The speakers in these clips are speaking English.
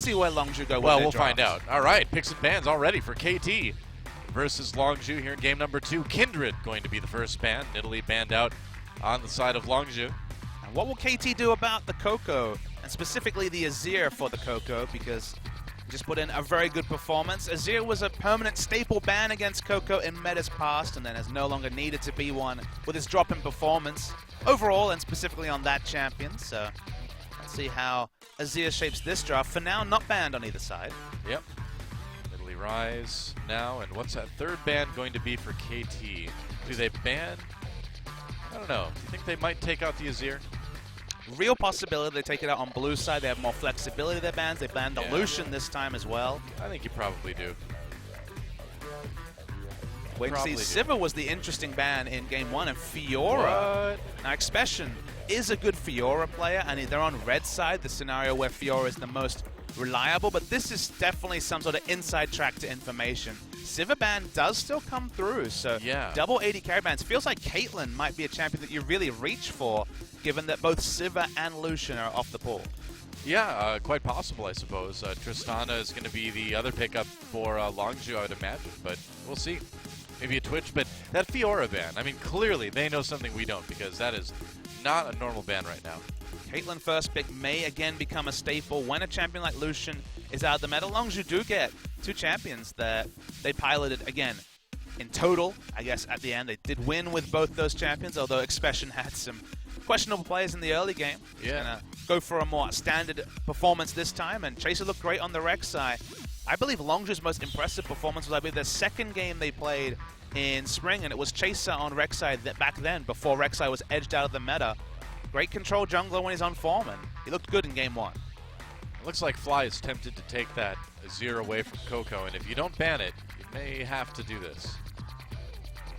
see where Longzhu go with Well, their we'll draft. find out. All right, picks and bans already for KT versus Longzhu here in game number 2. Kindred going to be the first ban. Italy banned out on the side of Longzhu. And what will KT do about the Coco, and specifically the Azir for the Coco, because he just put in a very good performance. Azir was a permanent staple ban against Coco in metas past, and then has no longer needed to be one with his drop in performance overall, and specifically on that champion. So let's see how Azir shapes this draft. For now, not banned on either side. Yep. Italy Rise now, and what's that third ban going to be for KT? Do they ban? I don't know. Do you think they might take out the Azir? Real possibility they take it out on blue side. They have more flexibility with their bans. They banned the Lucian this time as well. I think you probably do. Wait to see. Sivir was the interesting ban in game 1, and Fiora. Now, Expression is a good Fiora player, and they're on red side, the scenario where Fiora is the most reliable, but this is definitely some sort of inside track to information. Sivir ban does still come through, so double 80 carry bans. Feels like Caitlyn might be a champion that you really reach for, given that both Sivir and Lucian are off the pool. Yeah, quite possible, I suppose. Tristana is going to be the other pickup for Longzhu, I would imagine, but we'll see. Maybe a Twitch, but that Fiora ban, I mean, clearly they know something we don't, because that is not a normal ban right now. Caitlyn first pick may again become a staple when a champion like Lucian is out of the meta. Longzhu do get 2 champions that they piloted again. In total, I guess at the end, they did win with both those champions, although Expression had some questionable players in the early game. Yeah. Gonna go for a more standard performance this time, and Chaser looked great on the Rex side. I believe Longzhu's most impressive performance was, I believe, their second game they played in spring, and it was Chaser on Rek'Sai back then, before Rek'Sai was edged out of the meta. Great control jungler when he's on form, and he looked good in game 1. It looks like Fly is tempted to take that Azir away from Coco, and if you don't ban it, you may have to do this.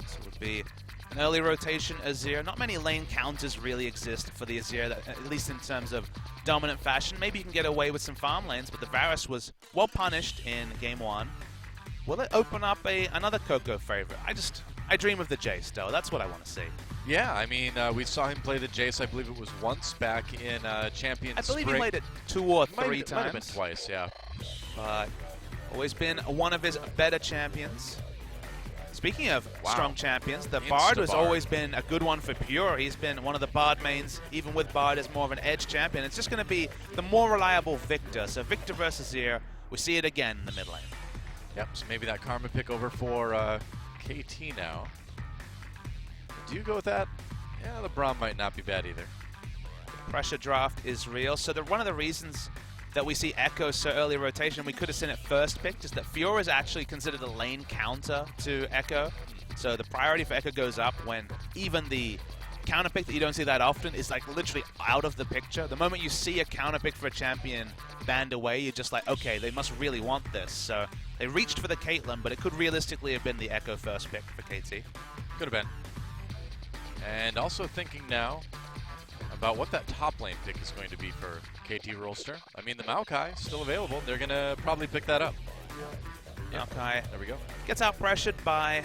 This would be an early rotation Azir. Not many lane counters really exist for the Azir, at least in terms of dominant fashion. Maybe you can get away with some farm lanes, but the Varus was well punished in game 1. Will it open up another Coco favorite? I dream of the Jace, though. That's what I want to see. Yeah, I mean, we saw him play the Jace, I believe it was once back in Champions I believe Spring. he played it 2 or 3 times. Might have been twice, yeah. But always been one of his better champions. Speaking of strong champions, the Bard has always been a good one for Pure. He's been one of the Bard mains, even with Bard as more of an edge champion. It's just going to be the more reliable Victor. So Victor versus Azir, we see it again in the mid lane. Yep, so maybe that Karma pick over for KT now. Do you go with that? Yeah, the Braum might not be bad either. Pressure draft is real. So one of the reasons that we see Echo so early rotation, we could have seen it first pick, is that Fiora is actually considered a lane counter to Echo. So the priority for Echo goes up when even the counter pick that you don't see that often is like literally out of the picture. The moment you see a counter pick for a champion banned away, you're just like, okay, they must really want this. So they reached for the Caitlyn, but it could realistically have been the Echo first pick for KT. Could have been. And also thinking now about what that top lane pick is going to be for KT Rolster. I mean, the Maokai still available. They're going to probably pick that up. Maokai, there we go. Gets out pressured by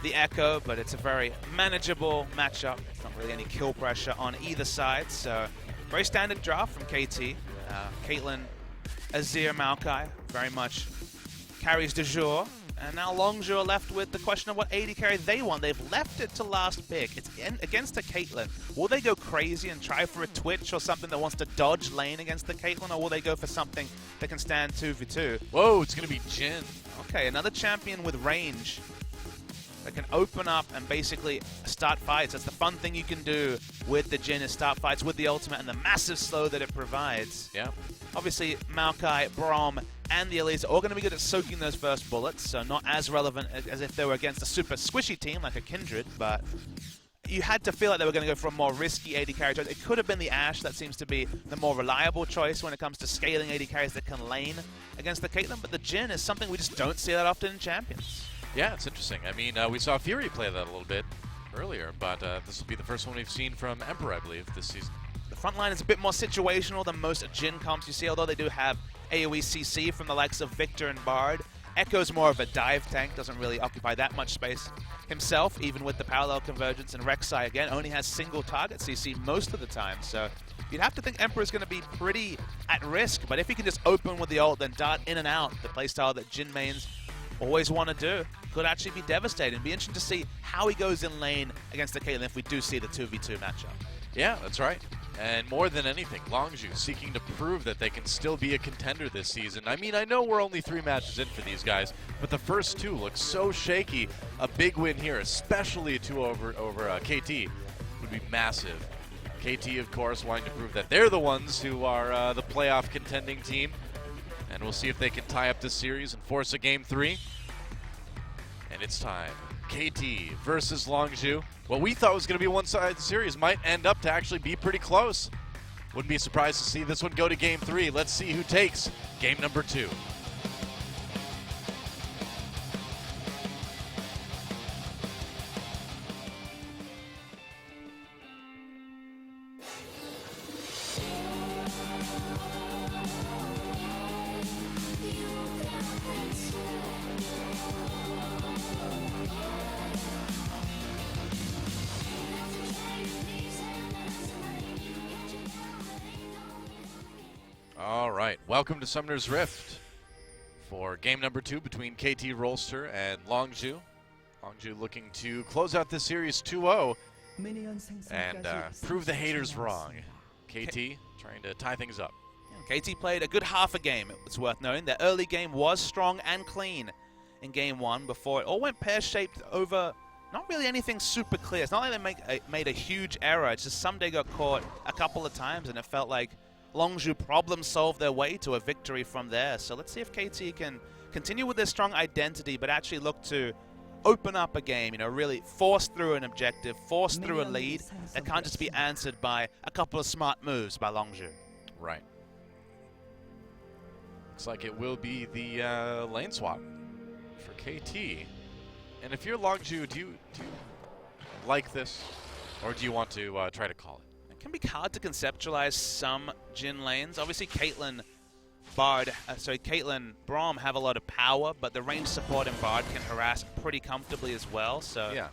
the Echo, but it's a very manageable matchup. It's not really any kill pressure on either side, so very standard draft from KT. Caitlyn, Azir, Maokai, very much carries du jour. And now Longzhu are left with the question of what AD carry they want. They've left it to last pick. It's against a Caitlyn. Will they go crazy and try for a Twitch or something that wants to dodge lane against the Caitlyn, or will they go for something that can stand 2v2? Whoa, it's going to be Jhin. Okay, another champion with range that can open up and basically start fights. That's the fun thing you can do with the Jhin, is start fights with the ultimate and the massive slow that it provides. Yeah. Obviously, Maokai, Braum, and the Elites are all going to be good at soaking those first bullets, so not as relevant as if they were against a super squishy team like a Kindred, but you had to feel like they were going to go for a more risky AD carry choice. It could have been the Ashe. That seems to be the more reliable choice when it comes to scaling AD carries that can lane against the Caitlyn, but the Jhin is something we just don't see that often in Champions. Yeah, it's interesting. I mean, we saw Fury play that a little bit earlier, but this will be the first one we've seen from Emperor, I believe, this season. The front line is a bit more situational than most Jhin comps you see, although they do have AoE CC from the likes of Victor and Bard. Echo's more of a dive tank, doesn't really occupy that much space himself, even with the parallel convergence. And Rek'Sai, again, only has single target CC most of the time. So you'd have to think Emperor's going to be pretty at risk. But if he can just open with the ult, then dart in and out, the playstyle that Jin mains always want to do, could actually be devastating. Be interesting to see how he goes in lane against the Caitlyn if we do see the 2v2 matchup. Yeah, that's right. And more than anything, Longzhu seeking to prove that they can still be a contender this season. I mean, I know we're only 3 matches in for these guys, but the first 2 look so shaky. A big win here, especially a 2 over KT, would be massive. KT, of course, wanting to prove that they're the ones who are the playoff contending team. And we'll see if they can tie up this series and force a Game 3. And it's time. KT versus Longzhu. What we thought was going to be a one-sided series might end up to actually be pretty close. Wouldn't be surprised to see this one go to Game 3. Let's see who takes game number 2. All right, welcome to Summoner's Rift for game number 2 between KT Rolster and Longzhu. Longzhu looking to close out this series 2-0 and prove the haters wrong. KT trying to tie things up. KT played a good half a game, it's worth noting. Their early game was strong and clean in game 1 before it all went pear-shaped over not really anything super clear. It's not like they made a huge error. It's just Someday got caught a couple of times and it felt like Longzhu problem-solved their way to a victory from there. So let's see if KT can continue with their strong identity, but actually look to open up a game, you know, really force through an objective, force through a lead that can't just be answered by a couple of smart moves by Longzhu. Right. Looks like it will be the lane swap for KT. And if you're Longzhu, do you like this, or do you want to try to call it? It can be hard to conceptualize some Jin lanes. Obviously, Caitlyn Braum have a lot of power, but the range support in Bard can harass pretty comfortably as well. So yeah,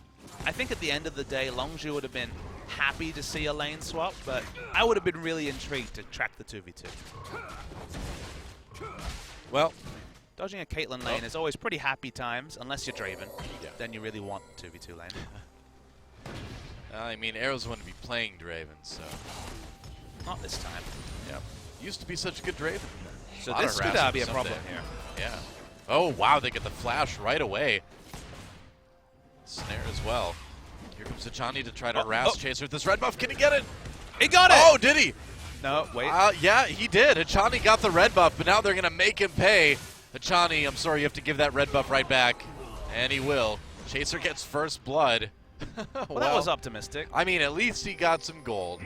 I think at the end of the day, Longzhu would have been happy to see a lane swap, but I would have been really intrigued to track the 2v2. Well, dodging a Caitlyn lane is always pretty happy times, unless you're Draven. Yeah. Then you really want the 2v2 lane. I mean, Arrows wouldn't be playing Draven, so... Not this time. Yeah. Used to be such a good Draven. So this could be a problem here. Yeah. Oh, wow, they get the flash right away. Snare as well. Here comes Hachani to try to harass Chaser with this red buff. Can he get it? He got it! Oh, did he? No, wait. Yeah, he did. Hachani got the red buff, but now they're going to make him pay. Hachani, I'm sorry, you have to give that red buff right back. And he will. Chaser gets first blood. Well, that was optimistic. I mean, at least he got some gold.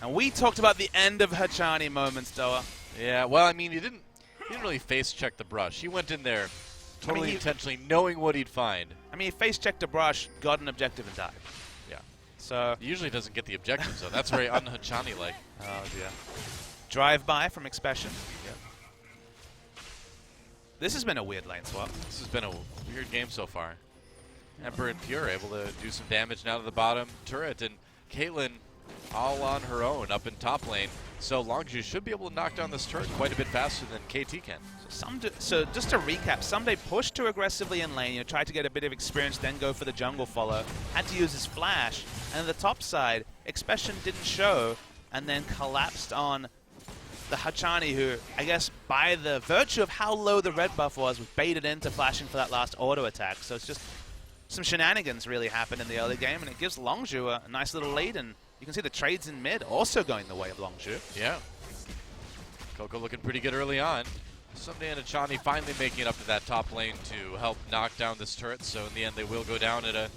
And we talked about the end of Hachani moments, Doa. Yeah, well, I mean, he didn't really face check the brush. He went in there totally intentionally, knowing what he'd find. I mean, he face checked a brush, got an objective, and died. Yeah. So he usually doesn't get the objective, so that's very un-Hachani-like. Oh, yeah. Drive-by from Expression. Yeah. This has been a weird lane swap. This has been a weird game so far. Emperor and Pure able to do some damage now to the bottom turret, and Caitlyn all on her own up in top lane. So Longzhu should be able to knock down this turret quite a bit faster than KT can. So just to recap, Someday pushed too aggressively in lane, you know, tried to get a bit of experience, then go for the jungle follow, had to use his flash, and on the top side, Expression didn't show, and then collapsed on the Hachani, who, I guess, by the virtue of how low the red buff was baited into flashing for that last auto attack. So it's just some shenanigans really happened in the early game, and it gives Longzhu a nice little lead, and you can see the trades in mid also going the way of Longzhu. Yeah. Coco looking pretty good early on. Someday and Hachani finally making it up to that top lane to help knock down this turret, so in the end they will go down at a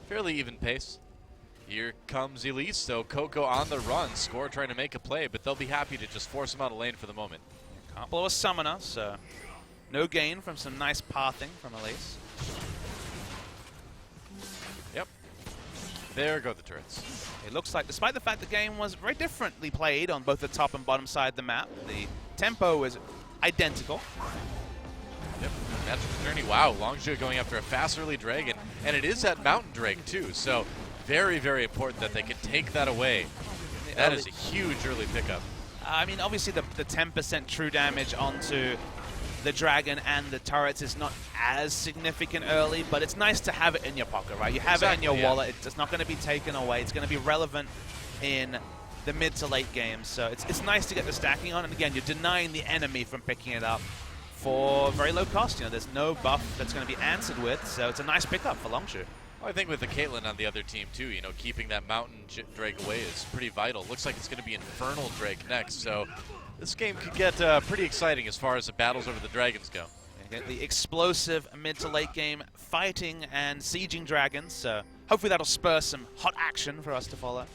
fairly even pace. Here comes Elise, though. Coco on the run. Score trying to make a play, but they'll be happy to just force him out of lane for the moment. Can't blow a summoner, so no gain from some nice pathing from Elise. Yep. There go the turrets. It looks like, despite the fact the game was very differently played on both the top and bottom side of the map, the tempo was identical. Yep. Magic the Journey. Wow, Longzhu going after a fast early dragon, and it is that Mountain Drake too, so very, very important that they can take that away. That is a huge early pickup. I mean, obviously the 10% true damage onto the dragon and the turrets is not as significant early, but it's nice to have it in your pocket, right? You have it in your wallet. It's not going to be taken away. It's going to be relevant in the mid to late games, so it's nice to get the stacking on. And again, you're denying the enemy from picking it up for very low cost. You know, there's no buff that's going to be answered with, so it's a nice pickup for Longzhu. Well, I think with the Caitlyn on the other team too, you know, keeping that Mountain Drake away is pretty vital. Looks like it's going to be Infernal Drake next, so this game could get pretty exciting as far as the battles over the dragons go. The explosive mid to late game fighting and sieging dragons, so hopefully that'll spur some hot action for us to follow.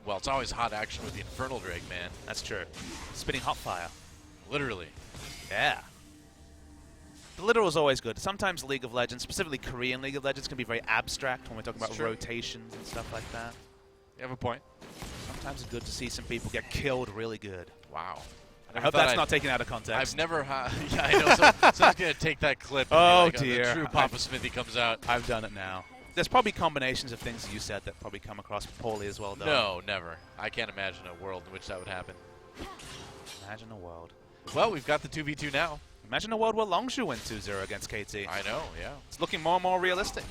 Well, it's always hot action with the Infernal Drake, man. That's true. Spitting hot fire. Literally. Yeah. The literal is always good. Sometimes League of Legends, specifically Korean League of Legends, can be very abstract when we're talking about rotations and stuff like that. You have a point. Sometimes it's good to see some people get killed really good. Wow. I hope that's not taken out of context. I've never had... Yeah, I know. Someone's going to take that clip and oh, be like, dear. The true Papa Smithy comes out. I've done it now. There's probably combinations of things that you said that probably come across poorly as well, though. No, never. I can't imagine a world in which that would happen. Imagine a world. Well, we've got the 2v2 now. Imagine a world where Longzhu went 2-0 against KT. I know, yeah. It's looking more and more realistic.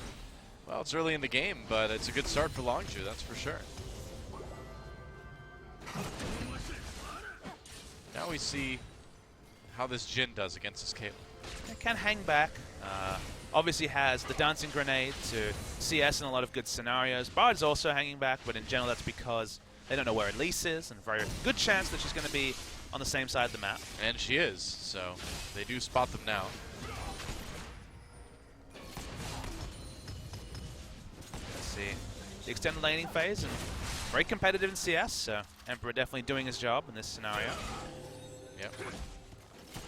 Well, it's early in the game, but it's a good start for Longzhu, that's for sure. Now we see how this Jhin does against this Caitlyn. It can hang back. Obviously has the dancing grenade to CS in a lot of good scenarios. Bard's also hanging back, but in general that's because they don't know where Elise is, and very good chance that she's going to be on the same side of the map. And she is, so they do spot them now. Let's see. The extended laning phase, and very competitive in CS, so Emperor definitely doing his job in this scenario. Yep.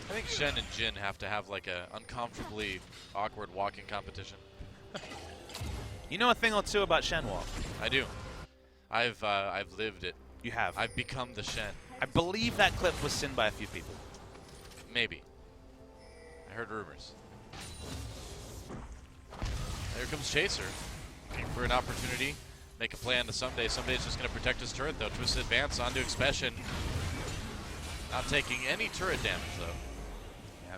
I think Shen and Jhin have to have like a uncomfortably awkward walking competition. You know a thing or two about Shen walk? I do. I've lived it. You have? I've become the Shen. I believe that clip was seen by a few people. Maybe. I heard rumors. There comes Chaser. Looking for an opportunity. Make a play on to Someday. Someday's just going to protect his turret though. Twisted advance onto Expression. Not taking any turret damage though.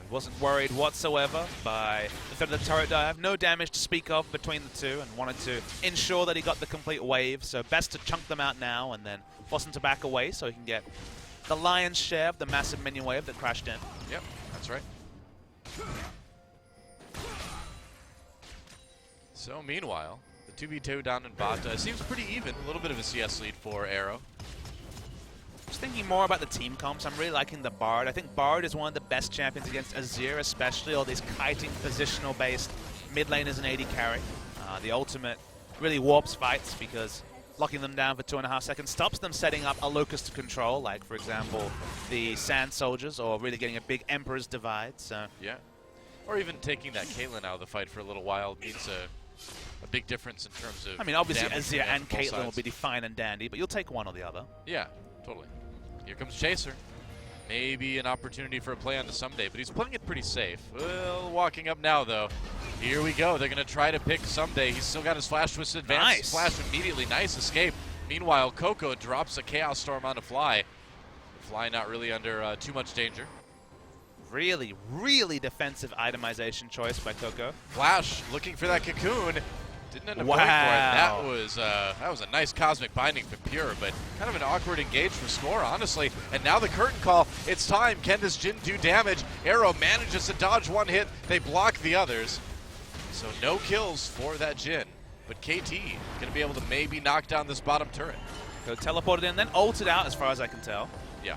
Wasn't worried whatsoever by the threat of the turret dive. No damage to speak of between the two, and wanted to ensure that he got the complete wave. So best to chunk them out now and then force him to back away so he can get the lion's share of the massive minion wave that crashed in. Yep, that's right. So meanwhile, the 2v2 down in bot seems pretty even. A little bit of a CS lead for Arrow. Just thinking more about the team comps, I'm really liking the Bard. I think Bard is one of the best champions against Azir, especially all these kiting positional-based mid laners and AD carry. The ultimate really warps fights because locking them down for 2.5 seconds stops them setting up a locus to control, like for example the Sand Soldiers, or really getting a big Emperor's Divide. So yeah, or even taking that Caitlyn out of the fight for a little while means a big difference in terms of. I mean, obviously Azir and both Caitlyn sides will be fine and dandy, but you'll take one or the other. Yeah, totally. Here comes Chaser. Maybe an opportunity for a play on to Someday, but he's playing it pretty safe. Well, walking up now, though. Here we go. They're going to try to pick Someday. He's still got his Flash Twist advance. Nice. Flash immediately. Nice escape. Meanwhile, Coco drops a Chaos Storm on a Fly. Fly not really under too much danger. Really, really defensive itemization choice by Coco. Flash looking for that Cocoon. Didn't end up wow. going for it. That was a nice cosmic binding from Pure, but kind of an awkward engage from Score, honestly. And now the curtain call. It's time. Can this Jhin do damage? Arrow manages to dodge one hit. They block the others. So no kills for that Jhin. But KT going to be able to maybe knock down this bottom turret. So teleported in, then ulted out as far as I can tell. Yeah.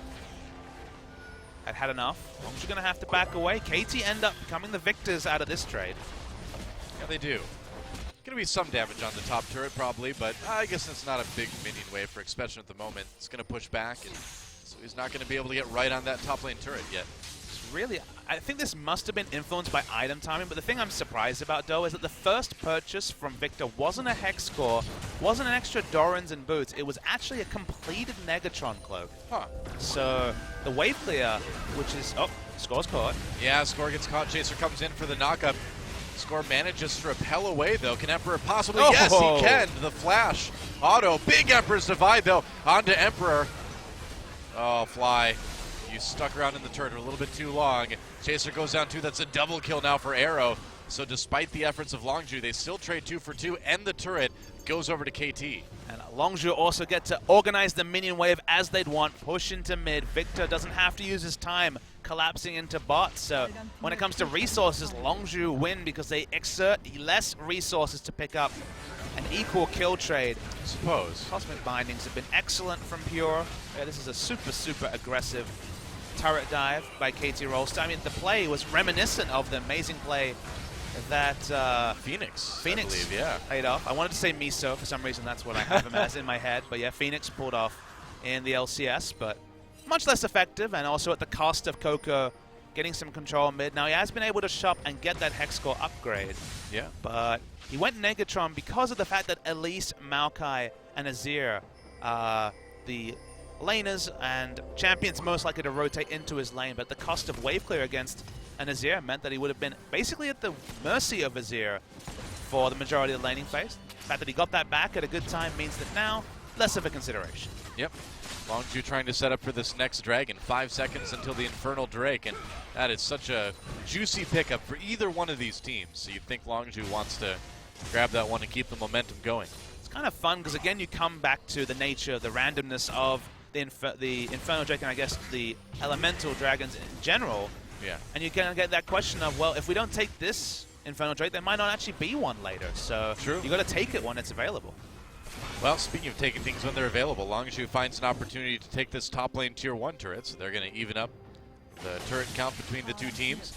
I'd had enough. Longzhu going to have to back away. KT end up becoming the victors out of this trade. Yeah, they do. Going to be some damage on the top turret probably, but I guess it's not a big minion wave for Expression at the moment. It's going to push back, and so he's not going to be able to get right on that top lane turret yet. really, I think this must have been influenced by item timing, but the thing I'm surprised about, though, is that the first purchase from Victor wasn't a Hex Core, wasn't an extra Dorans and boots, it was actually a completed Negatron cloak. Huh. So the wave clear, which is, oh, Score's caught. Yeah, Score gets caught. Chaser comes in for the knockup. Score manages to repel away, though. Can Emperor possibly? Oh. Yes, he can. The flash. Auto. Big Emperor's Divide, though. Onto Emperor. Oh, Fly. You stuck around in the turret a little bit too long. Chaser goes down 2. That's a double kill now for Arrow. So despite the efforts of Longzhu, they still trade 2 for 2, and the turret goes over to KT. And Longzhu also get to organize the minion wave as they'd want, push into mid. Victor doesn't have to use his time collapsing into bots. So when it comes to resources, Longzhu win because they exert less resources to pick up an equal kill trade. I suppose. Cosmic Bindings have been excellent from Pure. Yeah, this is a super aggressive turret dive by KT Rolster. I mean, the play was reminiscent of the amazing play that Phoenix, I believe, yeah. played off. I wanted to say Miso for some reason. That's what I have him as in my head. But yeah, Phoenix pulled off in the LCS, but much less effective, and also at the cost of Coco getting some control mid. Now he has been able to shop and get that Hex Core upgrade. Yeah. But he went Negatron because of the fact that Elise, Maokai, and Azir are the laners and champions most likely to rotate into his lane, but the cost of wave clear against an Azir meant that he would have been basically at the mercy of Azir for the majority of the laning phase. The fact that he got that back at a good time means that now, less of a consideration. Yep. Longzhu trying to set up for this next dragon. 5 seconds until the Infernal Drake, and that is such a juicy pickup for either one of these teams. So you'd think Longzhu wants to grab that one and keep the momentum going. It's kind of fun because, again, you come back to the nature, the randomness of the Infernal Drake and I guess the Elemental Dragons in general. Yeah. And you're going to get that question of, well, if we don't take this Infernal Drake, there might not actually be one later. So True. You got to take it when it's available. Well, speaking of taking things when they're available, Longzhu finds an opportunity to take this top lane tier 1 turret, so they're going to even up the turret count between the two teams.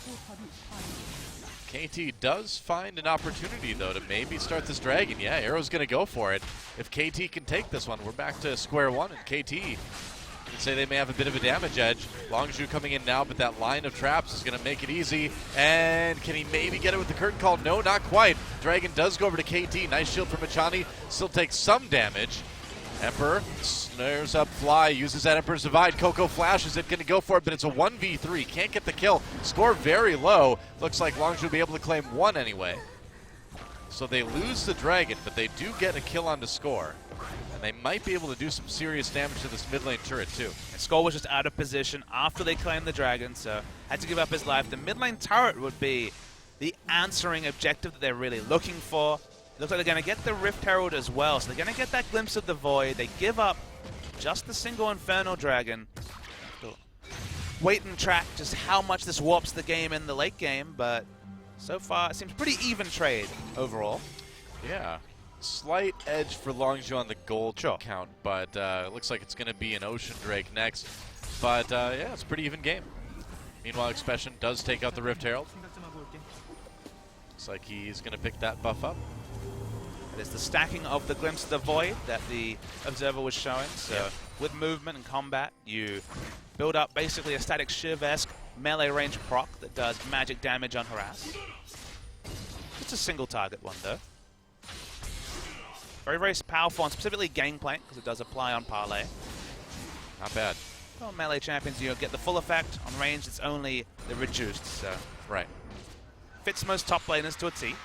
KT does find an opportunity, though, to maybe start this dragon. Yeah, Arrow's going to go for it. If KT can take this one, we're back to square one, and KT, you can say they may have a bit of a damage edge. Longzhu coming in now, but that line of traps is going to make it easy. And can he maybe get it with the curtain call? No, not quite. Dragon does go over to KT. Nice shield from Machani. Still takes some damage. Emperor snares up Fly, uses that Emperor's Divide. Coco flashes it, going to go for it, but it's a 1v3. Can't get the kill. Score very low. Looks like Longzhu will be able to claim 1 anyway. So they lose the dragon, but they do get a kill on the Score. And they might be able to do some serious damage to this mid lane turret, too. And Score was just out of position after they claimed the dragon, so had to give up his life. The mid lane turret would be the answering objective that they're really looking for. Looks like they're going to get the Rift Herald as well, so they're going to get that glimpse of the Void. They give up just the single Infernal Dragon. Wait and track just how much this warps the game in the late game, but so far it seems pretty even trade overall. Yeah. Slight edge for Longzhu on the gold count, but it looks like it's going to be an Ocean Drake next. But yeah, it's a pretty even game. Meanwhile, Expression does take out the Rift Herald. Looks like he's going to pick that buff up. It is the stacking of the Glimpse of the Void that the Observer was showing. So with movement and combat, you build up basically a static Shiv-esque melee range proc that does magic damage on Harass. It's a single target one though. Very, very powerful on specifically Gangplank because it does apply on Parlay. Not bad. Well, melee champions, you get the full effect. On range, it's only the reduced, so. Right. Fits most top laners to a T.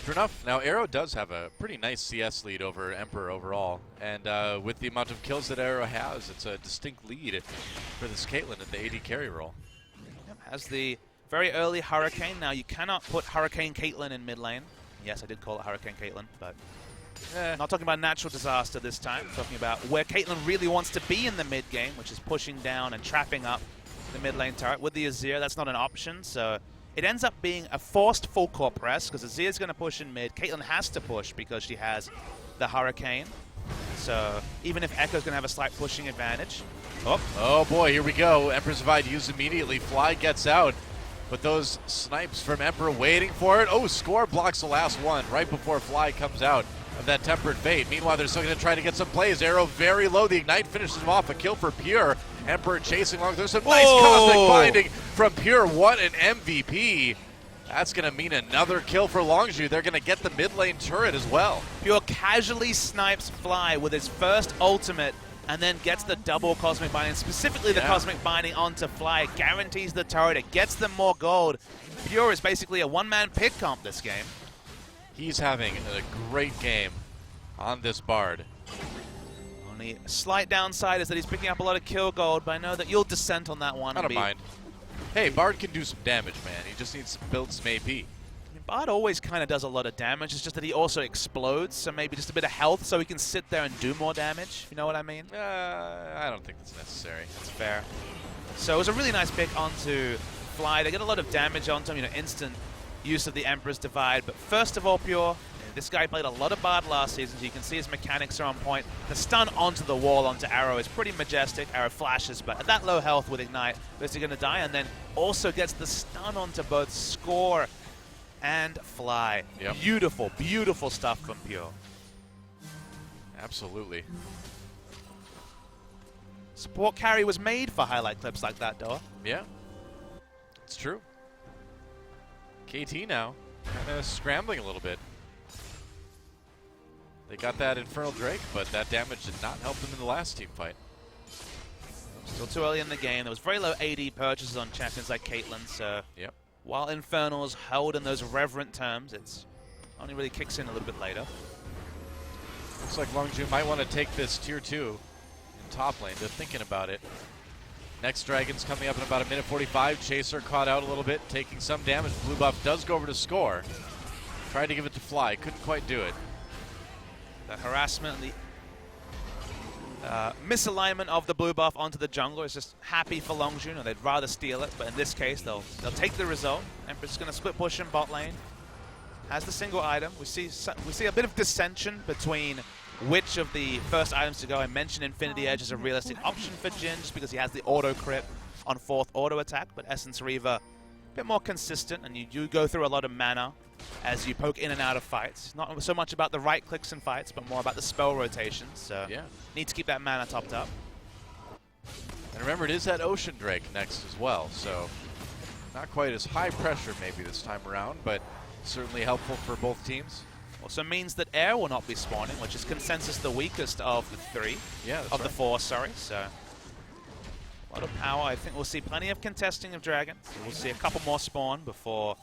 True enough. Now, Arrow does have a pretty nice CS lead over Emperor overall. And with the amount of kills that Arrow has, it's a distinct lead for this Caitlyn at the AD carry role. Yep, has the very early Hurricane. Now, you cannot put Hurricane Caitlyn in mid lane. Yes, I did call it Hurricane Caitlyn, but not talking about natural disaster this time. Talking about where Caitlyn really wants to be in the mid game, which is pushing down and trapping up the mid lane turret. With the Azir, that's not an option, so it ends up being a forced full core press because Azir's going to push in mid. Caitlyn has to push because she has the Hurricane. So even if Echo's going to have a slight pushing advantage. Oh boy, here we go. Emperor's Divide used immediately. Fly gets out. But those snipes from Emperor waiting for it. Oh, Score blocks the last one right before Fly comes out of that Tempered Fate. Meanwhile, they're still going to try to get some plays. Arrow very low. The Ignite finishes him off. A kill for Pure. Emperor chasing along. There's some nice cosmic binding from Pure. What an MVP. That's going to mean another kill for Longzhu. They're going to get the mid lane turret as well. Pure casually snipes Fly with his first ultimate and then gets the double cosmic binding, specifically the cosmic binding onto Fly. It guarantees the turret. It gets them more gold. Pure is basically a one-man pick comp this game. He's having a great game on this Bard. Only slight downside is that he's picking up a lot of kill gold, but I know that you'll dissent on that one. I don't mind. Hey, Bard can do some damage, man. He just needs to build some AP. I mean, Bard always kind of does a lot of damage. It's just that he also explodes, so maybe just a bit of health so he can sit there and do more damage. You know what I mean? I don't think that's necessary. That's fair. So it was a really nice pick onto Fly. They get a lot of damage onto him, instant use of the Emperor's Divide. But first of all, Pure, this guy played a lot of Bard last season, so you can see his mechanics are on point. The stun onto the wall onto Arrow is pretty majestic. Arrow flashes, but at that low health with Ignite, is he going to die? And then also gets the stun onto both Score and Fly. Yep. Beautiful, beautiful stuff from Pure. Absolutely. Support carry was made for highlight clips like that, though. Yeah, it's true. KT now kind of scrambling a little bit. They got that Infernal Drake, but that damage did not help them in the last team fight. Still too early in the game. There was very low AD purchases on champions like Caitlyn, so while Infernal's held in those reverent terms, it's only really kicks in a little bit later. Looks like Longzhu might want to take this tier 2 in top lane. They're thinking about it. Next Dragon's coming up in about 1:45. Chaser caught out a little bit, taking some damage. Blue buff does go over to Score. Tried to give it to Fly, couldn't quite do it. The harassment and the misalignment of the blue buff onto the jungler is just happy for Longzhu. They'd rather steal it, but in this case, they'll take the result. Emperor's going to split push in bot lane. Has the single item. We see a bit of dissension between which of the first items to go. I mentioned Infinity Edge as a realistic option for Jhin just because he has the auto crit on 4th auto attack, but Essence Reaver a bit more consistent, and you do go through a lot of mana as you poke in and out of fights. Not so much about the right clicks in fights, but more about the spell rotations. So need to keep that mana topped up. And remember, it is that Ocean Drake next as well, so not quite as high pressure maybe this time around, but certainly helpful for both teams. Also means that Air will not be spawning, which is consensus the weakest of the three. Yeah, that's of the four, sorry. So a lot of power. I think we'll see plenty of contesting of Dragon. We'll see a couple more spawn before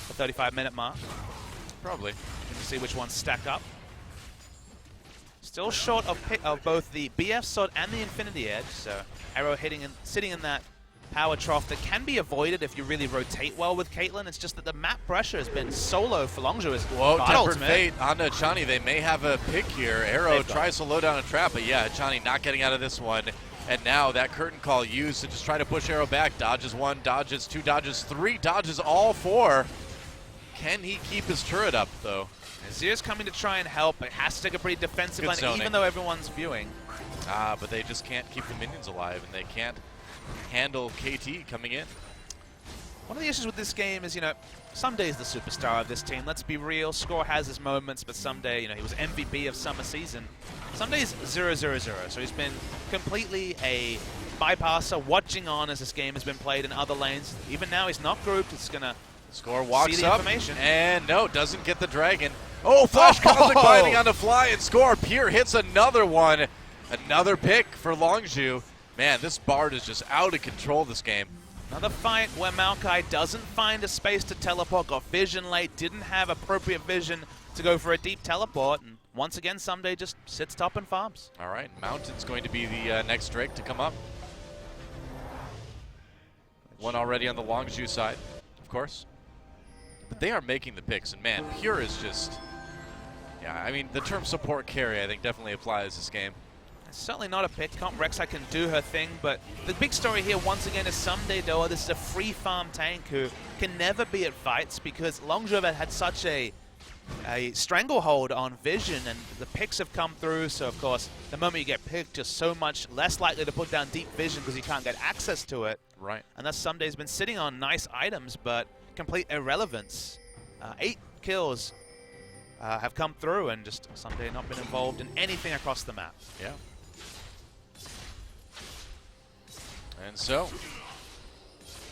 the 35-minute mark. Probably. We'll see which ones stack up. Still short of both the BF Sword and the Infinity Edge. So Arrow sitting in that power trough that can be avoided if you really rotate well with Caitlyn. It's just that the map pressure has been solo for Longzhu. Whoa, Tempered Fate onto Chani. They may have a pick here. Arrow tries to low down a trap, but yeah, Chani not getting out of this one. And now that curtain call used to just try to push Arrow back. Dodges 1, dodges 2, dodges 3, dodges all 4. Can he keep his turret up, though? Azir's coming to try and help. It has to take a pretty defensive line, even though everyone's viewing. But they just can't keep the minions alive, and they can't handle KT coming in. One of the issues with this game is, Sumday's the superstar of this team. Let's be real. Score has his moments, but Someday, he was MVP of summer season. Sumday's 0-0-0, so he's been completely a bypasser, watching on as this game has been played in other lanes. Even now, he's not grouped. It's going to Score walks see the up, information. and no, doesn't get the dragon. Oh, flash cosmic binding onto Fly, and Score. Pure hits another one. Another pick for Longzhu. Man, this Bard is just out of control this game. Another fight where Maokai doesn't find a space to teleport, got vision late, didn't have appropriate vision to go for a deep teleport, and once again, Someday just sits top and farms. All right, Mountain's going to be the next Drake to come up. One already on the Longzhu side, of course. But they are making the picks, and man, Pure is just, the term support carry I think definitely applies this game. It's certainly not a pick comp. Rek'Sai can do her thing, but the big story here once again is Someday Doa. This is a free farm tank who can never be at fights because Longzhu had such a stranglehold on vision, and the picks have come through, so of course the moment you get picked, you're so much less likely to put down deep vision because you can't get access to it. Right. And thus Someday's been sitting on nice items, but complete irrelevance. 8 kills have come through, and just Someday not been involved in anything across the map. Yeah. And so,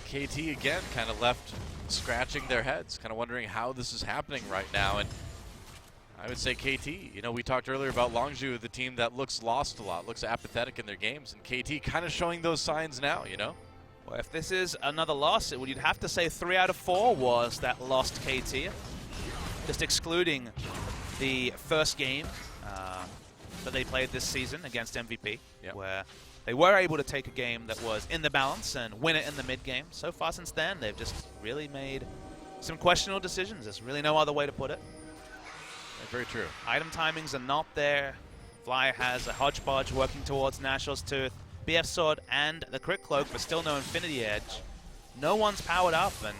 KT again kind of left scratching their heads, kind of wondering how this is happening right now. And I would say KT, you know, we talked earlier about Longzhu, the team that looks lost a lot, looks apathetic in their games, and KT kind of showing those signs now, you know? Well, if this is another loss, you'd have to say 3 out of 4 was that lost KT. Just excluding the first game that they played this season against MVP, where they were able to take a game that was in the balance and win it in the mid game. So far since then, they've just really made some questionable decisions. There's really no other way to put it. Very true. Item timings are not there. Fly has a hodgepodge working towards Nashor's Tooth, BF Sword, and the Crit Cloak, but still no Infinity Edge. No one's powered up, and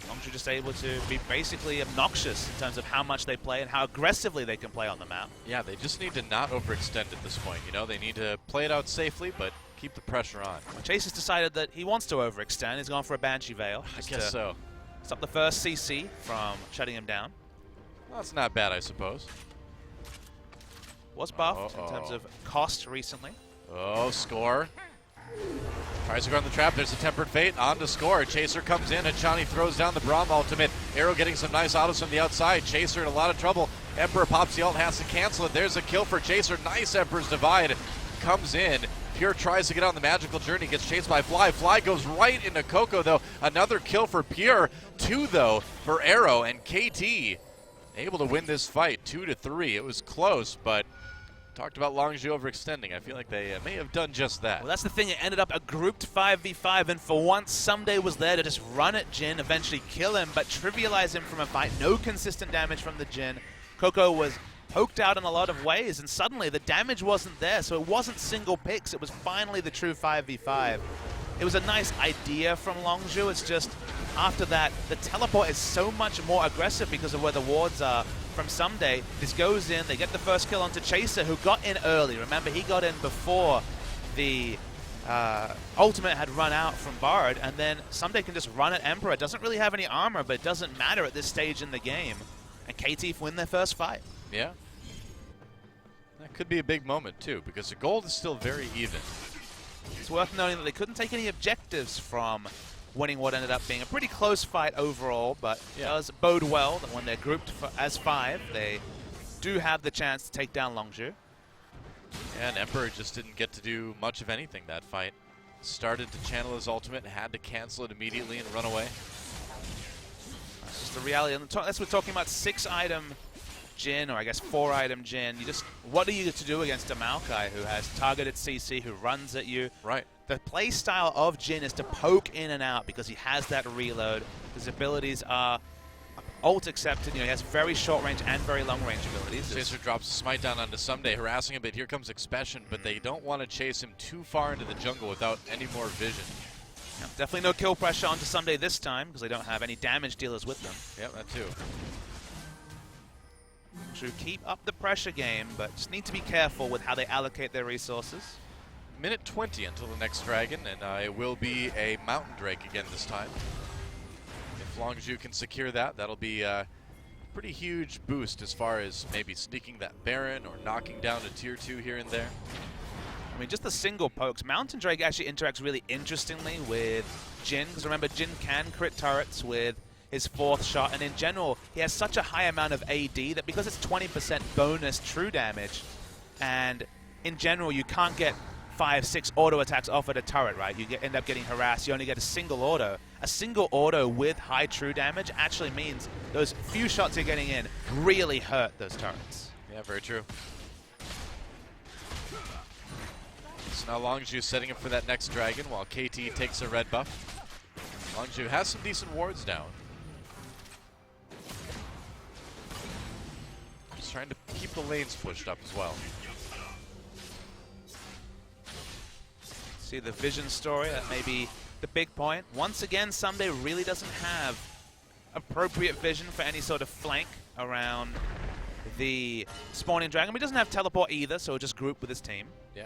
Longzhu just able to be basically obnoxious in terms of how much they play and how aggressively they can play on the map. Yeah, they just need to not overextend at this point. You know, they need to play it out safely, but keep the pressure on. Chase has decided that he wants to overextend. He's gone for a Banshee Veil. I guess so. Stop the first CC from shutting him down. Well, that's not bad, I suppose. Was buffed in terms of cost recently. Oh, score. Tries to go on the trap. There's a Tempered Fate on to score. Chaser comes in, and Chani throws down the Braum ultimate. Arrow getting some nice autos from the outside. Chaser in a lot of trouble. Emperor pops the ult, has to cancel it. There's a kill for Chaser. Nice Emperor's Divide comes in. Pure tries to get on the magical journey, gets chased by Fly. Fly goes right into Coco, though. Another kill for Pure. 2, though, for Arrow, and KT able to win this fight 2-3. It was close, but talked about Longzhu overextending. I feel like they may have done just that. Well, that's the thing. It ended up a grouped 5v5, and for once, Someday was there to just run at Jhin, eventually kill him, but trivialize him from a fight. No consistent damage from the Jhin. Coco was poked out in a lot of ways, and suddenly the damage wasn't there, so it wasn't single picks. It was finally the true 5v5. It was a nice idea from Longzhu. It's just, after that, the teleport is so much more aggressive because of where the wards are from Someday. This goes in, they get the first kill onto Chaser, who got in early. Remember, he got in before the ultimate had run out from Bard, and then Someday can just run at Emperor. Doesn't really have any armor, but it doesn't matter at this stage in the game. And KT win their first fight. Yeah. That could be a big moment, too, because the gold is still very even. It's worth noting that they couldn't take any objectives from winning what ended up being a pretty close fight overall, but it does bode well that when they're grouped as 5, they do have the chance to take down Longzhu. Yeah, and Emperor just didn't get to do much of anything that fight. Started to channel his ultimate, had to cancel it immediately and run away. That's just the reality. That's what we're talking about. 6-item Jhin, or I guess 4-item Jhin. What are you to do against a Maokai who has targeted CC, who runs at you? Right. The play style of Jhin is to poke in and out because he has that reload. His abilities are ult accepted. You know, he has very short range and very long range abilities. Chaser drops a smite down onto Someday, harassing him, but here comes Expression, but they don't want to chase him too far into the jungle without any more vision. Yeah, definitely no kill pressure onto Someday this time because they don't have any damage dealers with them. Yep, that too. Should keep up the pressure game, but just need to be careful with how they allocate their resources. Minute 20 until the next dragon, and it will be a Mountain Drake again this time. If Longzhu can secure that, that'll be a pretty huge boost as far as maybe sneaking that Baron or knocking down a tier 2 here and there. I mean, just the single pokes. Mountain Drake actually interacts really interestingly with Jhin, because remember, Jhin can crit turrets with his 4th shot, and in general, he has such a high amount of AD that because it's 20% bonus true damage, and in general, you can't get 5-6 auto attacks off at a turret, right? You end up getting harassed. You only get a single auto. A single auto with high true damage actually means those few shots you're getting in really hurt those turrets. Yeah, very true. So now Longzhu setting up for that next dragon while KT takes a red buff. Longzhu has some decent wards down. Just trying to keep the lanes pushed up as well. See the vision story, that may be the big point. Once again, Someday really doesn't have appropriate vision for any sort of flank around the spawning dragon. He doesn't have teleport either, so he'll just group with his team. Yeah.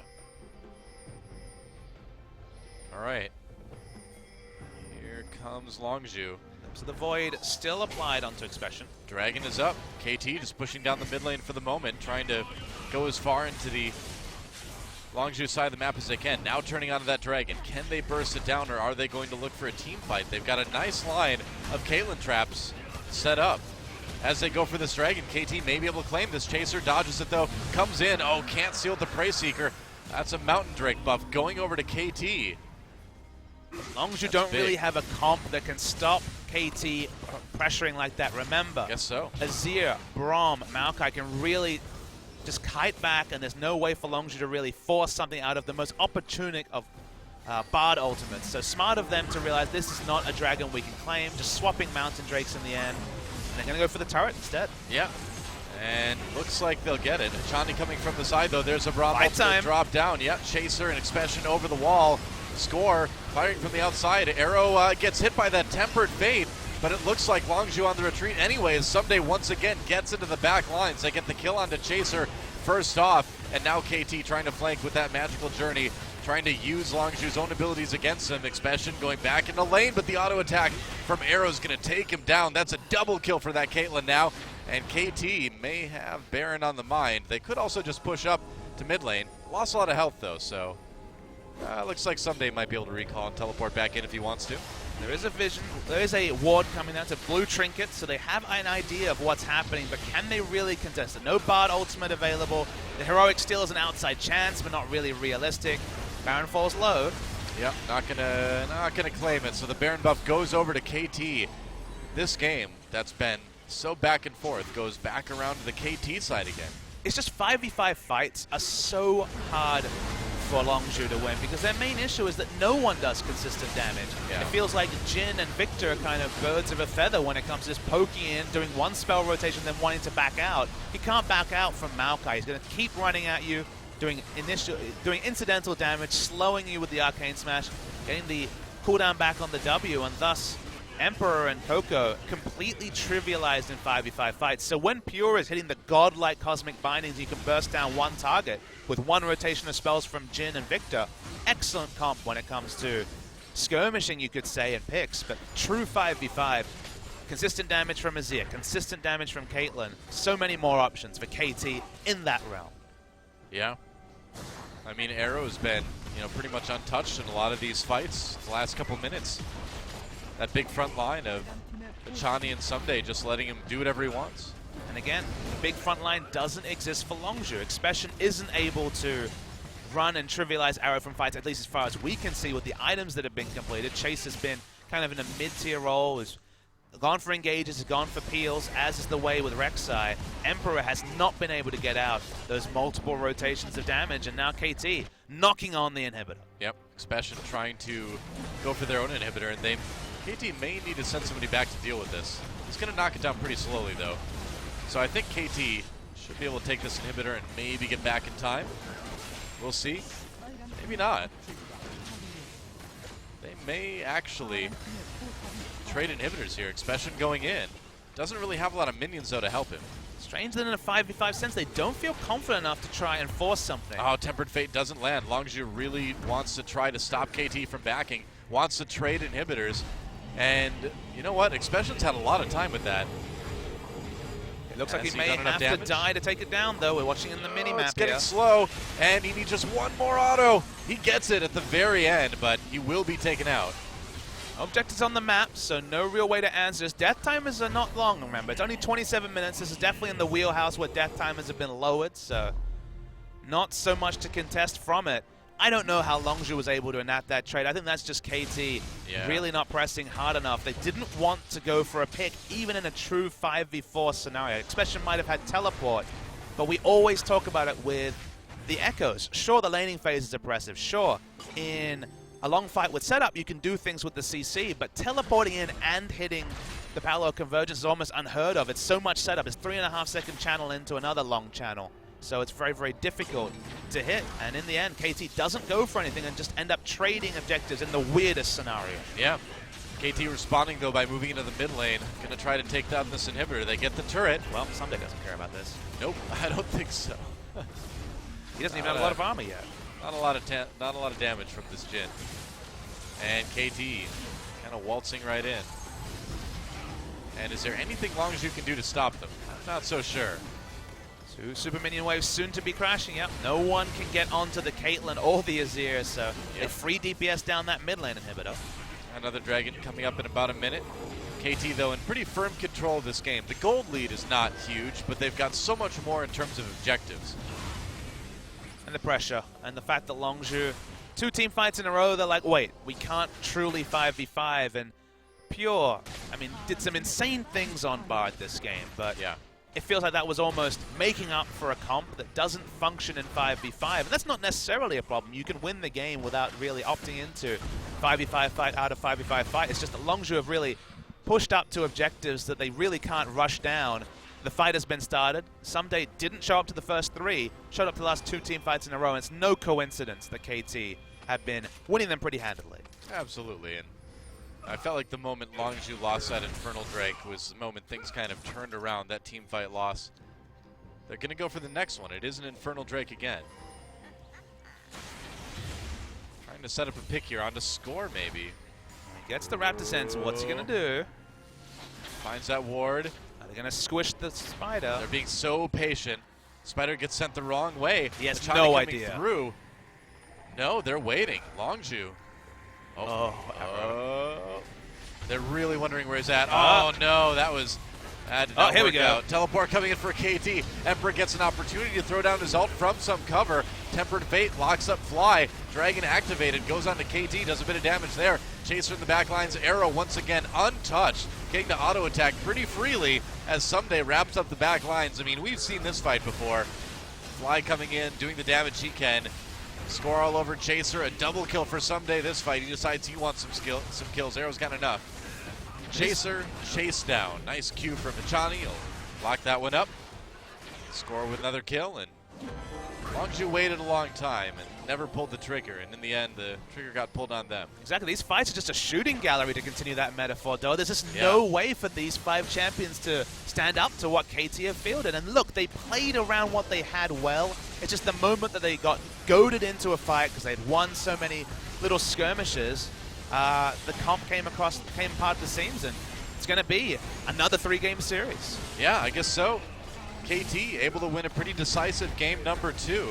All right. Here comes Longzhu. So the Void still applied onto Expression. Dragon is up. KT just pushing down the mid lane for the moment, trying to go as far into the Longzhu side of the map as they can. Now turning onto that Dragon. Can they burst it down, or are they going to look for a team fight? They've got a nice line of Caitlyn traps set up. As they go for this Dragon, KT may be able to claim this. Chaser dodges it though, comes in. Oh, can't seal the Prey Seeker. That's a Mountain Drake buff going over to KT. Longzhu don't really have a comp that can stop KT pressuring like that. Remember, Guess so. Azir, Braum, Maokai can really just kite back, and there's no way for Longzhu to really force something out of the most opportunistic of Bard ultimates. So smart of them to realize this is not a Dragon we can claim, just swapping Mountain Drakes in the end. And they're going to go for the turret instead. Yeah. And looks like they'll get it. Chani coming from the side though. There's a Braum drop down. Yep, Chaser and Expansion over the wall. Score, firing from the outside. Arrow gets hit by that Tempered Fate, but it looks like Longzhu on the retreat anyways. Someday once again gets into the back lines. They get the kill onto Chaser first off, and now KT trying to flank with that Magical Journey, trying to use Longzhu's own abilities against him. Expansion going back into lane, but the auto attack from Arrow is going to take him down. That's a double kill for that Caitlyn now, and KT may have Baron on the mind. They could also just push up to mid lane. Lost a lot of health though, so looks like Someday might be able to recall and teleport back in if he wants to. There is a vision, there is a ward coming out to blue trinket, so they have an idea of what's happening, but can they really contest it? No Bard ultimate available. The heroic steal is an outside chance, but not really realistic. Baron falls low. Yep, not gonna claim it. So the Baron buff goes over to KT. This game that's been so back and forth goes back around to the KT side again. It's just 5v5 fights are so hard for Longzhu to win because their main issue is that no one does consistent damage. Yeah. It feels like Jhin and Victor are kind of birds of a feather when it comes to just poking in, doing one spell rotation, then wanting to back out. He can't back out from Maokai. He's going to keep running at you, doing incidental damage, slowing you with the Arcane Smash, getting the cooldown back on the W, and thus Emperor and Coco completely trivialized in 5v5 fights. So when Pure is hitting the godlike cosmic bindings, you can burst down one target with one rotation of spells from Jhin and Victor. Excellent comp when it comes to skirmishing, you could say, and picks, but true 5v5. Consistent damage from Azir, consistent damage from Caitlyn. So many more options for KT in that realm. Yeah. I mean, Arrow's been, pretty much untouched in a lot of these fights the last couple minutes. That big front line of Chani and Someday just letting him do whatever he wants. And again, the big front line doesn't exist for Longzhu. Expression isn't able to run and trivialize Arrow from fights, at least as far as we can see with the items that have been completed. Chase has been kind of in a mid-tier role, has gone for engages, has gone for peels, as is the way with Rek'Sai. Emperor has not been able to get out those multiple rotations of damage, and now KT knocking on the inhibitor. Yep, Expression trying to go for their own inhibitor, and KT may need to send somebody back to deal with this. He's going to knock it down pretty slowly, though. So I think KT should be able to take this inhibitor and maybe get back in time. We'll see. Maybe not. They may actually trade inhibitors here. Expression going in. Doesn't really have a lot of minions, though, to help him. Strange that in a 5v5 sense, they don't feel confident enough to try and force something. Oh, Tempered Fate doesn't land. Longzhu really wants to try to stop KT from backing, wants to trade inhibitors. And you know what? Expression's had a lot of time with that. It looks like he may have to die to take it down, though. We're watching in the mini-map It's getting slow, and he needs just one more auto. He gets it at the very end, but he will be taken out. Objectives on the map, so no real way to answer this. Death timers are not long, remember. It's only 27 minutes. This is definitely in the wheelhouse where death timers have been lowered, so not so much to contest from it. I don't know how Longzhu was able to enact that trade. I think that's just KT really not pressing hard enough. They didn't want to go for a pick, even in a true 5v4 scenario. Expression might have had teleport, but we always talk about it with the Echoes. Sure, the laning phase is oppressive. Sure, in a long fight with setup, you can do things with the CC, but teleporting in and hitting the parallel convergence is almost unheard of. It's so much setup. It's 3.5-second channel into another long channel. So it's very, very difficult to hit. And in the end, KT doesn't go for anything and just end up trading objectives in the weirdest scenario. Yeah. KT responding, though, by moving into the mid lane. Going to try to take down this inhibitor. They get the turret. Well, Someday doesn't care about this. Nope, I don't think so. He doesn't even have a lot of armor yet. Not a lot of damage from this Jhin. And KT kind of waltzing right in. And is there anything Longzhu can do to stop them? I'm not so sure. 2 super minion waves soon to be crashing. Yep, no one can get onto the Caitlyn or the Azir, so they free DPS down that mid lane inhibitor. Another dragon coming up in about a minute. KT, though, in pretty firm control of this game. The gold lead is not huge, but they've got so much more in terms of objectives. And the pressure, and the fact that Longzhu, 2 team fights in a row, they're like, wait, we can't truly 5v5, and Pure, I mean, did some insane things on Bard this game, but it feels like that was almost making up for a comp that doesn't function in 5v5, and that's not necessarily a problem. You can win the game without really opting into 5v5 fight out of 5v5 fight. It's just that Longzhu have really pushed up to objectives that they really can't rush down. The fight has been started. Someday didn't show up to the first 3, showed up to the last 2 team fights in a row, and it's no coincidence that KT have been winning them pretty handily. Absolutely, and I felt like the moment Longzhu lost that Infernal Drake was the moment things kind of turned around, that team fight loss. They're going to go for the next one. It is an Infernal Drake again. Trying to set up a pick here on to score, maybe. He gets the Raptor Sense. What's he going to do? Finds that ward. Are they going to squish the Spider? They're being so patient. Spider gets sent the wrong way. He has Machani no coming idea. Through. No, they're waiting. Longzhu. They're really wondering where he's at. Oh no, that did not here we work go. out. Teleport coming in for KT. Emperor gets an opportunity to throw down his ult from some cover. Tempered Fate locks up Fly. Dragon activated, goes on to KT, does a bit of damage there. Chaser in the back lines. Arrow once again untouched, getting to auto attack pretty freely as Someday wraps up the back lines. I mean, we've seen this fight before. Fly coming in, doing the damage he can. Score all over Chaser, a double kill for Someday this fight. He decides he wants some kills. Arrow's got enough. Chaser, chase down. Nice Q from Machani. He'll lock that one up. Score with another kill, and Longzhu waited a long time and never pulled the trigger, and in the end, the trigger got pulled on them. Exactly. These fights are just a shooting gallery, to continue that metaphor, though. There's just no way for these 5 champions to stand up to what KT have fielded. And look, they played around what they had well. It's just the moment that they got goaded into a fight because they'd won so many little skirmishes, the comp came part of the seams, and it's going to be another 3-game series. Yeah, I guess so. KT able to win a pretty decisive game number 2.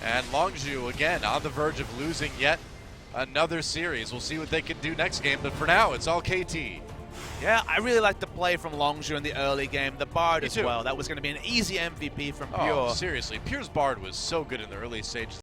And Longzhu, again, on the verge of losing yet another series. We'll see what they can do next game, but for now, it's all KT. Yeah, I really like the play from Longzhu in the early game. The Bard as too. well. That was going to be an easy MVP from Pure. Oh, seriously. Pure's Bard was so good in the early stages.